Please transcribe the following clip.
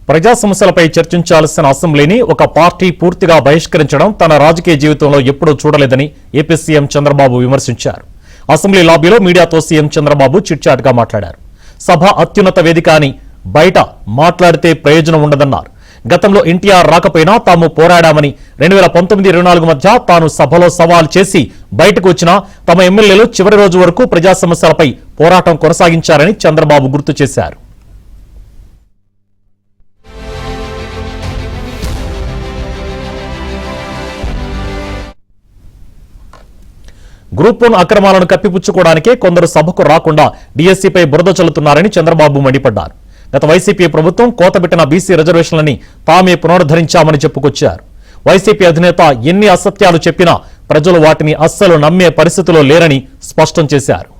ప్రజా సమస్యలపై చర్చించాల్సిన అసెంబ్లీని ఒక పార్టీ పూర్తిగా బహిష్కరించడం తన రాజకీయ జీవితంలో ఎప్పుడూ చూడలేదని ఏపీ సీఎం చంద్రబాబు విమర్శించారు. అసెంబ్లీ లాబీలో మీడియాతో సీఎం చంద్రబాబు చిట్చాట్గా మాట్లాడారు. సభ అత్యున్నత వేదిక అని బయట మాట్లాడితే ప్రయోజనం ఉండదన్నారు. గతంలో ఎన్టీఆర్ రాకపోయినా తాము పోరాడామని 2019-24 మధ్య తాను సభలో సవాల్ చేసి బయటకు వచ్చినా తమ ఎమ్మెల్యేలు చివరి రోజు వరకు ప్రజా సమస్యలపై పోరాటం కొనసాగించారని చంద్రబాబు గుర్తు చేశారు. గ్రూప్ 1 అక్రమాలను కప్పిపుచ్చుకోవడానికే కొందరు సభకు రాకుండా డీఎస్సీపై బురద చల్లుతున్నారని చంద్రబాబు మండిపడ్డారు. గత వైసీపీ ప్రభుత్వం కోతబెట్టిన బీసీ రిజర్వేషన్లని తామే పునరుద్ధరించామని చెప్పుకొచ్చారు. వైసీపీ అధినేత ఎన్ని అసత్యాలు చెప్పినా ప్రజలు వాటిని అస్సలు నమ్మే పరిస్థితిలో లేరని స్పష్టం చేశారు.